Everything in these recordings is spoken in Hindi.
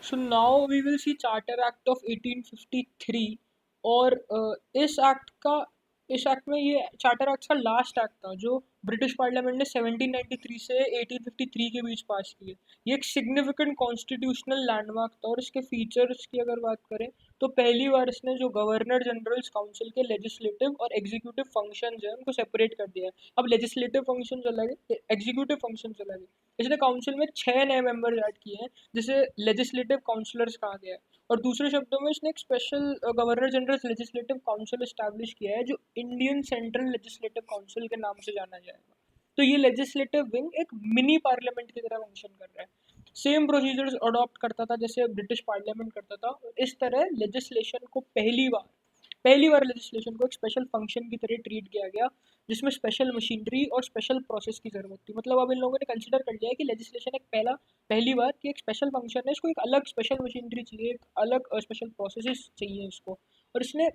So now we will see Charter Act of 1853 और इस एक्ट का इस एक्ट में ये चार्टर एक्ट का लास्ट एक्ट था जो ब्रिटिश पार्लियामेंट ने 1793 से 1853 के बीच पास किए। ये एक सिग्निफिकेंट कॉन्स्टिट्यूशनल लैंडमार्क था और इसके फीचर्स की अगर बात करें तो पहली बार इसने जो गवर्नर जनरल्स काउंसिल के लेजिस्लेटिव और एग्जीक्यूटिव फंक्शंस हैं उनको सेपरेट कर दिया है। अब लेजिस्लेटिव फंक्शंस अलग है, एग्जीक्यूटिव फंक्शंस अलग है। इसने काउंसिल में 6 नए मेंबर्स ऐड किए हैं जिसे लेजिस्लेटिव काउंसलर्स कहा गया है। और दूसरे शब्दों में इसने एक special governor general legislative council establish किया है जो इंडियन सेंट्रल लेजिस्लेटिव काउंसिल के नाम से जाना जाएगा। तो ये लेजिस्लेटिव विंग एक मिनी पार्लियामेंट की तरह फंक्शन कर रहा है, सेम प्रोसीजर्स अडॉप्ट करता था जैसे ब्रिटिश पार्लियामेंट करता था। और इस तरह लेजिस्लेशन को पहली बार लेजिस्लेशन को एक स्पेशल फंक्शन की तरह ट्रीट किया गया जिसमें स्पेशल मशीनरी और स्पेशल प्रोसेस की ज़रूरत थी। मतलब अब इन लोगों ने कंसिडर कर लिया है कि लेजिस्लेशन एक पहली बार कि एक स्पेशल फंक्शन है, इसको एक अलग स्पेशल मशीनरी चाहिए, एक अलग स्पेशल प्रोसेसेस चाहिए इसको। और इसने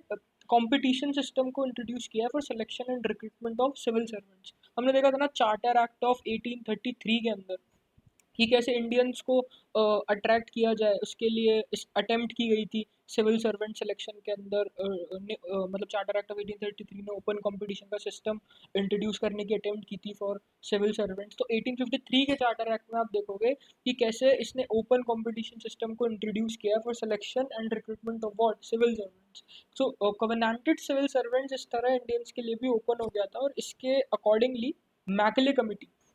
कंपटीशन सिस्टम को इंट्रोड्यूस किया है for selection and recruitment of civil servants. हमने देखा था ना चार्टर एक्ट ऑफ 1833 के अंदर कि कैसे इंडियंस को अट्रैक्ट किया जाए उसके लिए इस अटेम्प्ट की गई थी सिविल सर्वेंट सिलेक्शन के अंदर। मतलब चार्टर एक्ट ऑफ 1833 ने ओपन कंपटीशन का सिस्टम इंट्रोड्यूस करने की अटेम्प्ट की थी फॉर सिविल सर्वेंट्स। तो 1853 के चार्टर एक्ट में आप देखोगे कि कैसे इसने ओपन कंपटीशन सिस्टम को इंट्रोड्यूस किया for selection and recruitment of what civil servants. So covenanted civil servants इस तरह इंडियंस के लिए भी ओपन हो गया था और इसके accordingly Macaulay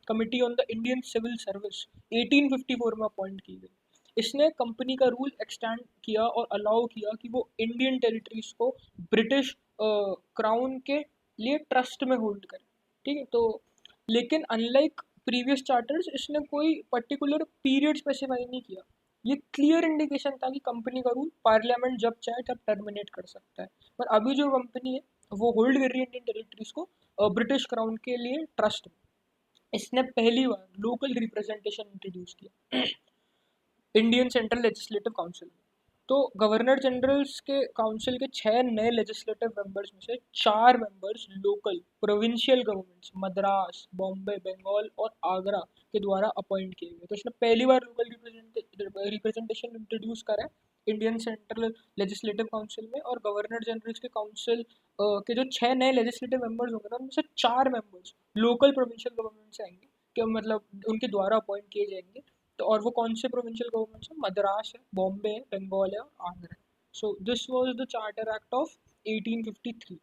committee on the Indian civil service 1854 में अपॉइंट की गई। इसने कंपनी का रूल एक्सटेंड किया और अलाउ किया कि वो इंडियन टेरिटरीज को ब्रिटिश क्राउन के लिए ट्रस्ट में होल्ड करे। ठीक है, तो लेकिन अनलाइक प्रीवियस चार्टर्स इसने कोई पर्टिकुलर पीरियड स्पेसिफाई नहीं किया। ये क्लियर इंडिकेशन था कि कंपनी का रूल पार्लियामेंट जब चाहे तब टर्मिनेट कर सकता है। पर अभी जो कंपनी है वो होल्ड कर रही है इंडियन टेरिटरीज को ब्रिटिश क्राउन के लिए ट्रस्ट में। इसने पहली बार लोकल रिप्रेजेंटेशन इंट्रोड्यूस किया इंडियन सेंट्रल लेजिस्लेटिव काउंसिल में। तो गवर्नर जनरल्स के काउंसिल के 6 नए लेजिस्लेटिव मेंबर्स में से 4 members local provincial governments Madras, Bombay, Bengal और आगरा के द्वारा अपॉइंट किए गए। तो इसने पहली बार लोकल रिप्रेजेंटेशन इंट्रोड्यूस करा है इंडियन सेंट्रल लेजिस्लेटिव काउंसिल में। और गवर्नर जनरल्स के काउंसिल के जो 6 नए लेजिस्लेटिव मेंबर्स होंगे ना उनमें से 4 मेंबर्स लोकल प्रोविंशियल गवर्नमेंट से आएंगे, कि मतलब उनके द्वारा अपॉइंट किए जाएंगे। तो और वो कौन से प्रोविंशियल गवर्नमेंट्स है, मद्रास है, बॉम्बे है, बंगाल है और आंध्र है। So this was the charter act of 1853।